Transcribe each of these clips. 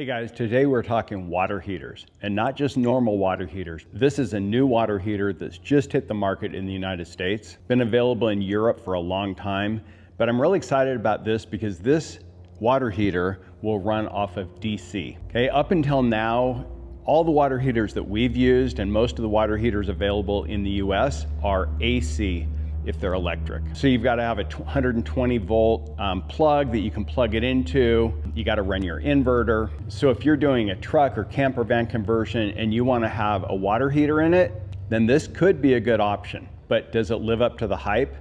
Hey guys, today we're talking water heaters, and not just normal water heaters. This is a new water heater that's just hit the market in the United States. Been available in Europe for a long time, but I'm really excited about this because this water heater will run off of DC. Okay, up until now, all the water heaters that we've used and most of the water heaters available in the US are AC if they're electric. So you've got to have a 120 volt plug that you can plug it into. You got to run your inverter. So if you're doing a truck or camper van conversion and you want to have a water heater in it, then this could be a good option. But does it live up to the hype?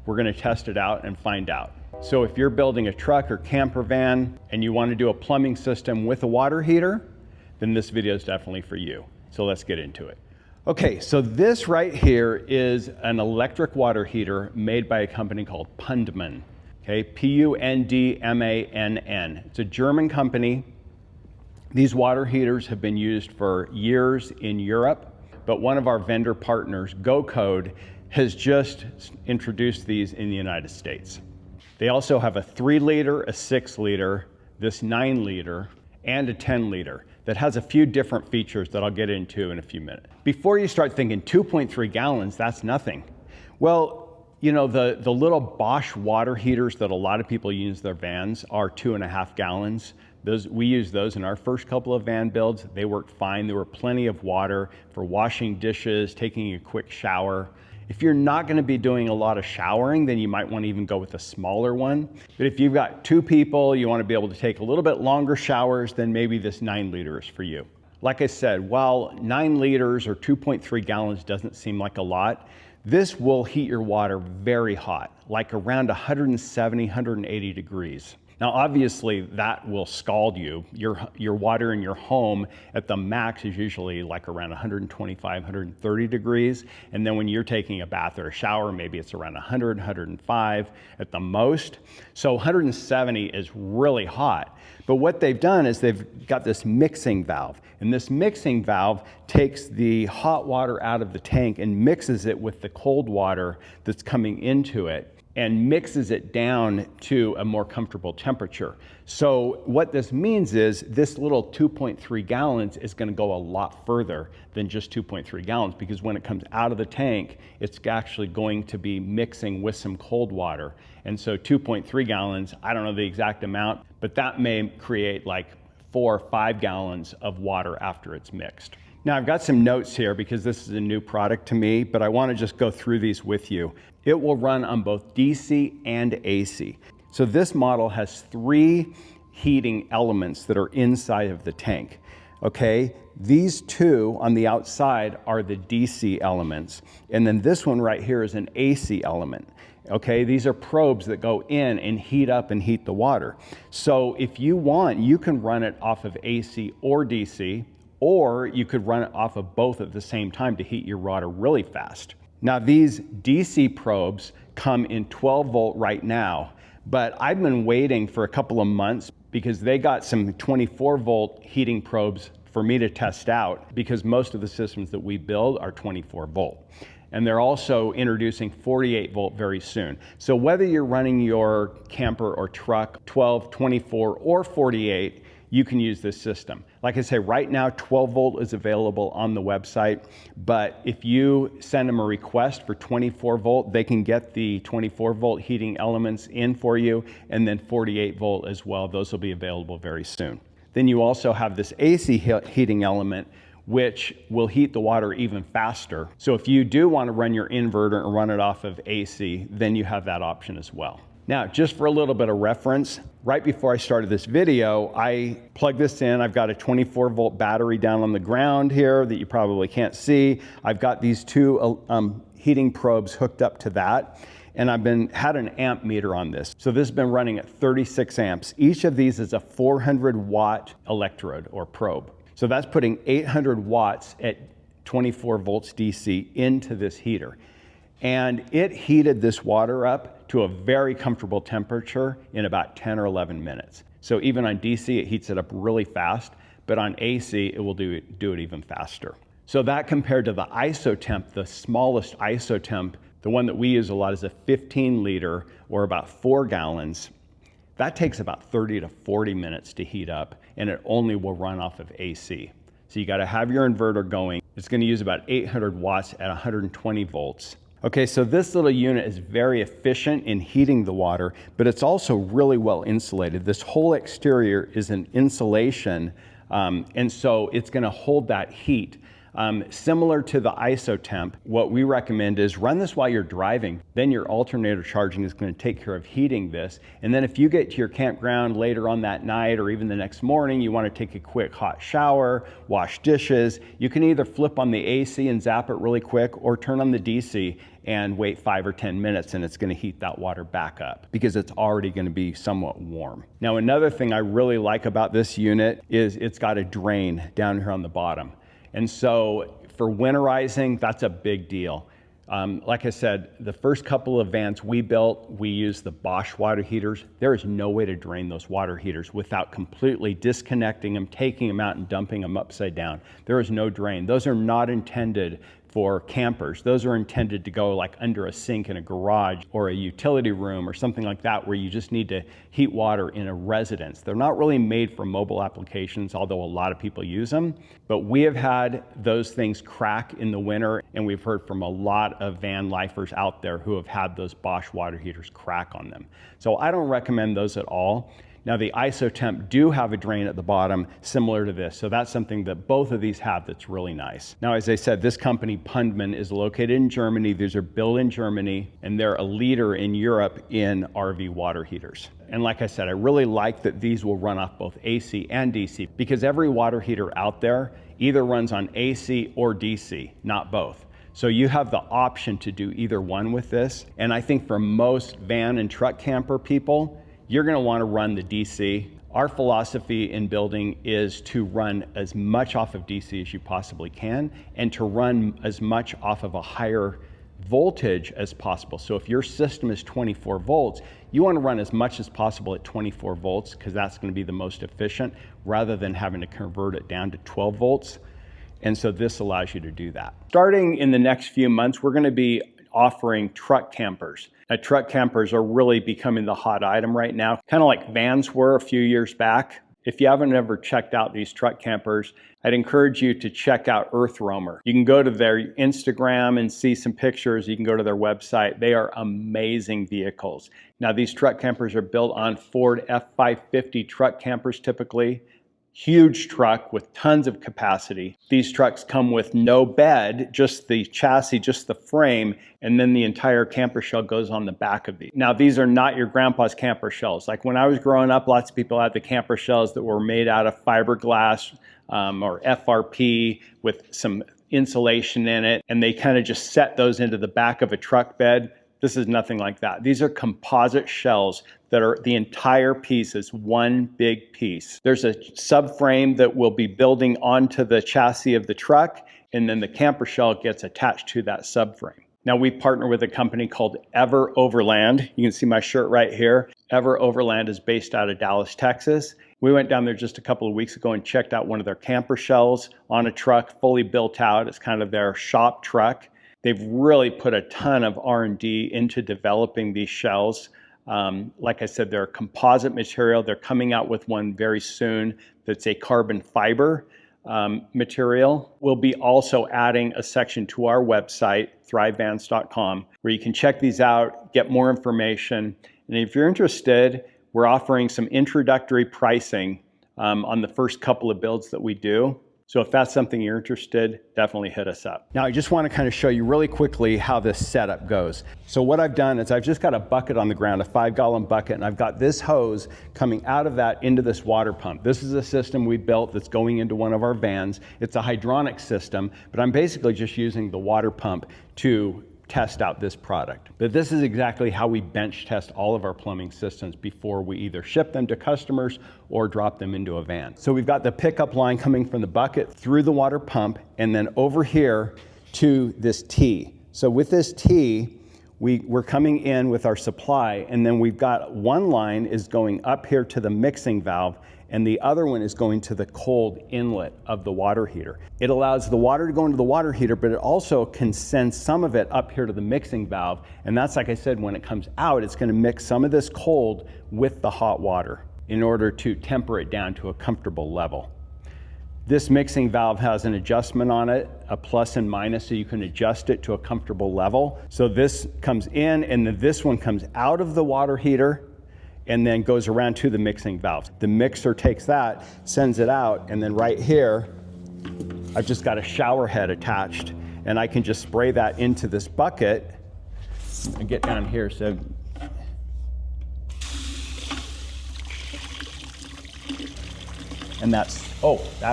We're going to test it out and find out. So if you're building a truck or camper van and you want to do a plumbing system with a water heater, then this video is definitely for you. So let's get into it. Okay, so this right here is an electric water heater made by a company called Pundmann. Okay, P-U-N-D-M-A-N-N. It's a German company. These water heaters have been used for years in Europe, but one of our vendor partners, GoCode, has just introduced these in the United States. They also have a 3-liter, a 6-liter, this 9-liter, and a 10-liter that has a few different features that I'll get into in a few minutes. Before you start thinking 2.3 gallons, that's nothing. Well, you know, the little Bosch water heaters that a lot of people use their vans are 2.5 gallons. We used those in our first couple of van builds. They worked fine. There were plenty of water for washing dishes, taking a quick shower. If you're not going to be doing a lot of showering, then you might want to even go with a smaller one. But if you've got 2 people, you want to be able to take a little bit longer showers, then maybe this 9-liter is for you. Like I said, while 9 liters or 2.3 gallons doesn't seem like a lot, this will heat your water very hot, like around 170, 180 degrees. Now, obviously, that will scald you. Your water in your home at the max is usually like around 125, 130 degrees. And then when you're taking a bath or a shower, maybe it's around 100, 105 at the most. So 170 is really hot. But what they've done is they've got this mixing valve. And this mixing valve takes the hot water out of the tank and mixes it with the cold water that's coming into it, and mixes it down to a more comfortable temperature. So what this means is this little 2.3 gallons is gonna go a lot further than just 2.3 gallons, because when it comes out of the tank, it's actually going to be mixing with some cold water. And so 2.3 gallons, I don't know the exact amount, but that may create like 4 or 5 gallons of water after it's mixed. Now I've got some notes here because this is a new product to me, but I want to just go through these with you. It will run on both DC and AC. So this model has 3 heating elements that are inside of the tank. Okay, these 2 on the outside are the DC elements, and then this one right here is an AC element. Okay, these are probes that go in and heat up and heat the water. So if you want, you can run it off of AC or DC, or you could run it off of both at the same time to heat your water really fast. Now these DC probes come in 12 volt right now, but I've been waiting for a couple of months because they got some 24 volt heating probes for me to test out, because most of the systems that we build are 24 volt. And they're also introducing 48 volt very soon. So whether you're running your camper or truck 12, 24, or 48, you can use this system. Like I say, right now 12 volt is available on the website, but if you send them a request for 24 volt, they can get the 24 volt heating elements in for you, and then 48 volt as well. Those will be available very soon. Then you also have this AC heating element, which will heat the water even faster. So if you do want to run your inverter and run it off of AC, then you have that option as well. Now, just for a little bit of reference, right before I started this video, I plugged this in. I've got a 24 volt battery down on the ground here that you probably can't see. I've got these 2 heating probes hooked up to that, and I've had an amp meter on this. So this has been running at 36 amps. Each of these is a 400 watt electrode or probe. So that's putting 800 watts at 24 volts DC into this heater. And it heated this water up to a very comfortable temperature in about 10 or 11 minutes. So even on DC, it heats it up really fast, but on AC, it will do it even faster. So that compared to the ISOtemp, the smallest ISOtemp, the one that we use a lot is a 15-liter or about 4 gallons. That takes about 30 to 40 minutes to heat up, and it only will run off of AC. So you got to have your inverter going. It's going to use about 800 watts at 120 volts. Okay, so this little unit is very efficient in heating the water, but it's also really well insulated. This whole exterior is an insulation, and so it's going to hold that heat. Similar to the IsoTemp, what we recommend is run this while you're driving. Then your alternator charging is going to take care of heating this. And then if you get to your campground later on that night or even the next morning, you want to take a quick hot shower, wash dishes, you can either flip on the AC and zap it really quick or turn on the DC and wait 5 or 10 minutes, and it's going to heat that water back up because it's already going to be somewhat warm. Now, another thing I really like about this unit is it's got a drain down here on the bottom. And so for winterizing, that's a big deal. Like I said, the first couple of vans we built, we used the Bosch water heaters. There is no way to drain those water heaters without completely disconnecting them, taking them out and dumping them upside down. There is no drain. Those are not intended for campers. Those are intended to go like under a sink in a garage or a utility room or something like that where you just need to heat water in a residence. They're not really made for mobile applications, although a lot of people use them. But we have had those things crack in the winter, and we've heard from a lot of van lifers out there who have had those Bosch water heaters crack on them. So I don't recommend those at all. Now the IsoTemp do have a drain at the bottom similar to this, so that's something that both of these have that's really nice. Now, as I said, this company, Pundman, is located in Germany. These are built in Germany, and they're a leader in Europe in RV water heaters. And like I said, I really like that these will run off both AC and DC because every water heater out there either runs on AC or DC, not both. So you have the option to do either one with this. And I think for most van and truck camper people, you're going to want to run the DC. Our philosophy in building is to run as much off of DC as you possibly can and to run as much off of a higher voltage as possible. So if your system is 24 volts, you want to run as much as possible at 24 volts because that's going to be the most efficient rather than having to convert it down to 12 volts. And so this allows you to do that. Starting in the next few months, we're going to be offering truck campers. Now, truck campers are really becoming the hot item right now, kind of like vans were a few years back. If you haven't ever checked out these truck campers, I'd encourage you to check out Earth Roamer. You can go to their Instagram and see some pictures. You can go to their website. They are amazing vehicles. Now, these truck campers are built on Ford F550 truck campers typically. Huge truck with tons of capacity. These trucks come with no bed, just the chassis, just the frame, and then the entire camper shell goes on the back of these. Now, these are not your grandpa's camper shells. Like when I was growing up, lots of people had the camper shells that were made out of fiberglass or FRP with some insulation in it, and they kind of just set those into the back of a truck bed. This is nothing like that. These are composite shells that are the entire piece is one big piece. There's a subframe that will be building onto the chassis of the truck, and then the camper shell gets attached to that subframe. Now we partner with a company called Thrive Overland. You can see my shirt right here. Thrive Overland is based out of Dallas, Texas. We went down there just a couple of weeks ago and checked out one of their camper shells on a truck, fully built out. It's kind of their shop truck. They've really put a ton of R&D into developing these shells. Like I said, they're a composite material. They're coming out with one very soon that's a carbon fiber material. We'll be also adding a section to our website, thrivevans.com, where you can check these out, get more information. And if you're interested, we're offering some introductory pricing on the first couple of builds that we do. So if that's something you're interested, definitely hit us up. Now I just want to kind of show you really quickly how this setup goes. So what I've done is I've just got a bucket on the ground, a 5-gallon bucket, and I've got this hose coming out of that into this water pump. This is a system we built that's going into one of our vans. It's a hydronic system, but I'm basically just using the water pump to test out this product. But this is exactly how we bench test all of our plumbing systems before we either ship them to customers or drop them into a van. So we've got the pickup line coming from the bucket through the water pump and then over here to this T. So with this T, we're coming in with our supply, and then we've got one line is going up here to the mixing valve, and the other one is going to the cold inlet of the water heater. It allows the water to go into the water heater, but it also can send some of it up here to the mixing valve. And that's, like I said, when it comes out, it's gonna mix some of this cold with the hot water. in order to temper it down to a comfortable level. This mixing valve has an adjustment on it, a plus and minus, so you can adjust it to a comfortable level. So this comes in, and then this one comes out of the water heater and then goes around to the mixing valve. The mixer takes that, sends it out, and then right here, I've just got a shower head attached, and I can just spray that into this bucket and get down here. So and that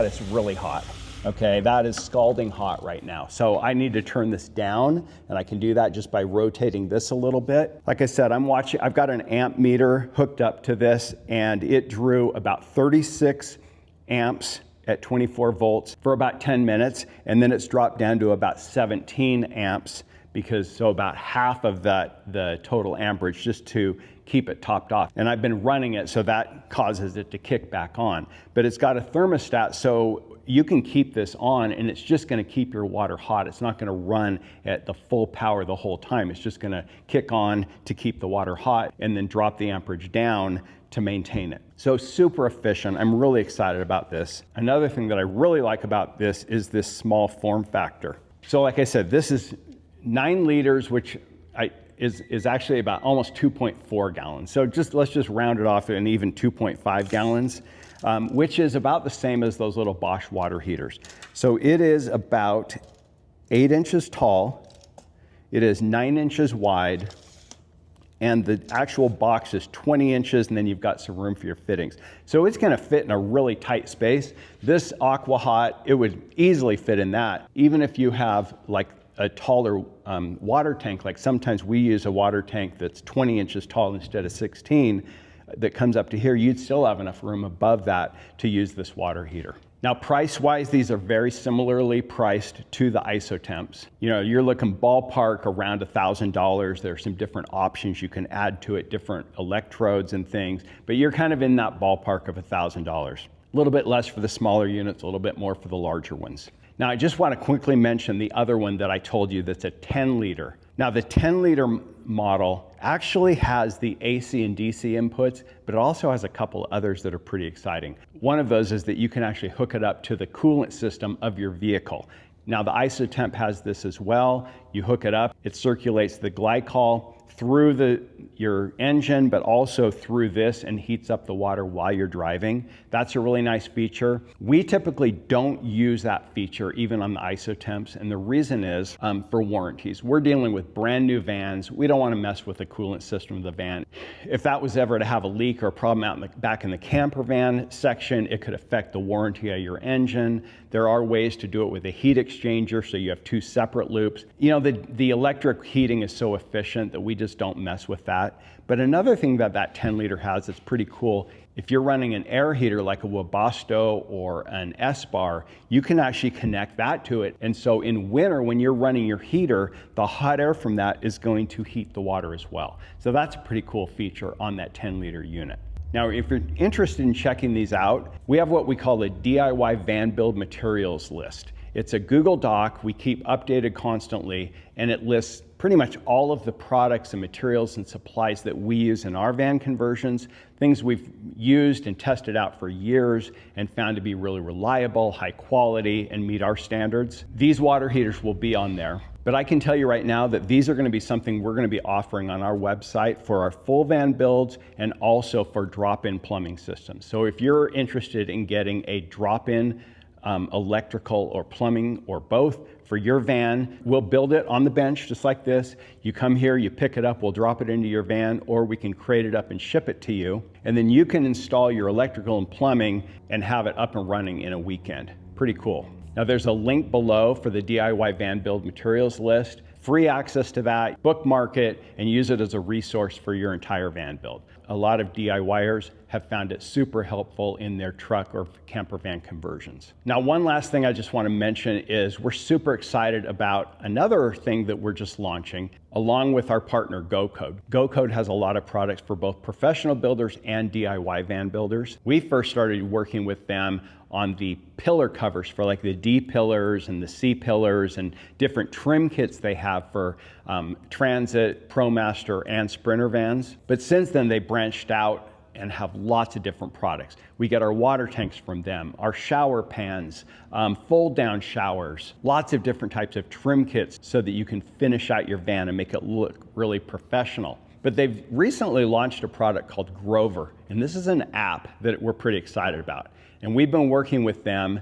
is really hot. Okay, that is scalding hot right now. So I need to turn this down, and I can do that just by rotating this a little bit. Like I said, I've got an amp meter hooked up to this, and it drew about 36 amps at 24 volts for about 10 minutes, and then it's dropped down to about 17 amps, so about half of the total amperage, just to keep it topped off. And I've been running it, so that causes it to kick back on. But it's got a thermostat, so you can keep this on, and it's just gonna keep your water hot. It's not gonna run at the full power the whole time. It's just gonna kick on to keep the water hot and then drop the amperage down to maintain it. So super efficient. I'm really excited about this. Another thing that I really like about this is this small form factor. So like I said, this is 9 liters, which is actually about almost 2.4 gallons. So let's just round it off and even 2.5 gallons, which is about the same as those little Bosch water heaters. So it is about 8 inches tall, it is 9 inches wide, and the actual box is 20 inches, and then you've got some room for your fittings. So it's gonna fit in a really tight space. This Aqua Hot, it would easily fit in that, even if you have like a taller water tank. Like sometimes we use a water tank that's 20 inches tall instead of 16 that comes up to here. You'd still have enough room above that to use this water heater. Now, price-wise, these are very similarly priced to the isotemps. You know, you're looking ballpark around $1,000. There are some different options you can add to it, different electrodes and things, but you're kind of in that ballpark of $1,000. A little bit less for the smaller units, a little bit more for the larger ones. Now, I just want to quickly mention the other one that I told you that's a 10 liter. Now, the 10 liter model actually has the AC and DC inputs, but it also has a couple others that are pretty exciting. One of those is that you can actually hook it up to the coolant system of your vehicle. Now, the isotemp has this as well. You hook it up, it circulates the glycol through your engine, but also through this, and heats up the water while you're driving. That's a really nice feature. We typically don't use that feature even on the isotemps, and the reason is for warranties. We're dealing with brand new vans. We don't want to mess with the coolant system of the van. If that was ever to have a leak or a problem out back in the camper van section, it could affect the warranty of your engine. There are ways to do it with a heat exchanger, so you have 2 separate loops. You know, the electric heating is so efficient that we just don't mess with that. But another thing that 10 liter has that's pretty cool, if you're running an air heater like a Webasto or an S-Bar, you can actually connect that to it. And so in winter, when you're running your heater, the hot air from that is going to heat the water as well. So that's a pretty cool feature on that 10 liter unit. Now, if you're interested in checking these out, we have what we call a DIY van build materials list. It's a Google Doc we keep updated constantly, and it lists pretty much all of the products and materials and supplies that we use in our van conversions, things we've used and tested out for years and found to be really reliable, high quality, and meet our standards. These water heaters will be on there. But I can tell you right now that these are going to be something we're going to be offering on our website for our full van builds and also for drop-in plumbing systems. So if you're interested in getting a drop-in electrical or plumbing or both for your van, we'll build it on the bench just like this. You come here, you pick it up, we'll drop it into your van, or we can crate it up and ship it to you. And then you can install your electrical and plumbing and have it up and running in a weekend. Pretty cool. Now there's a link below for the DIY van build materials list. Free access to that, bookmark it, and use it as a resource for your entire van build. A lot of DIYers have found it super helpful in their truck or camper van conversions. Now, one last thing I just want to mention is we're super excited about another thing that we're just launching along with our partner GoCode. GoCode has a lot of products for both professional builders and DIY van builders. We first started working with them on the pillar covers for like the D pillars and the C pillars and different trim kits they have for Transit, ProMaster, and Sprinter vans. But since then, they branched out and have lots of different products. We get our water tanks from them, our shower pans, fold down showers, lots of different types of trim kits so that you can finish out your van and make it look really professional. But they've recently launched a product called Grover, and this is an app that we're pretty excited about. And we've been working with them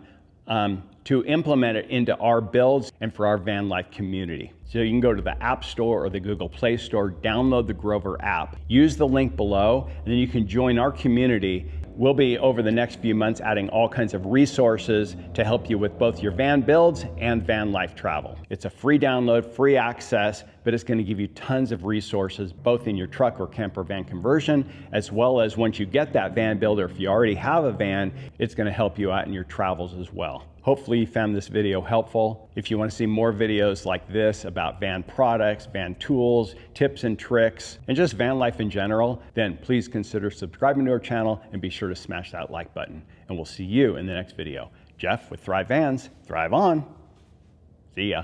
to implement it into our builds and for our van life community. So you can go to the App Store or the Google Play Store, download the Grover app, use the link below, and then you can join our community. We'll be, over the next few months, adding all kinds of resources to help you with both your van builds and van life travel. It's a free download, free access, but it's going to give you tons of resources, both in your truck or camper van conversion, as well as once you get that van build, or if you already have a van, it's going to help you out in your travels as well. Hopefully you found this video helpful. If you want to see more videos like this about van products, van tools, tips and tricks, and just van life in general, then please consider subscribing to our channel and be sure to smash that like button. And we'll see you in the next video. Jeff with Thrive Vans, thrive on. See ya.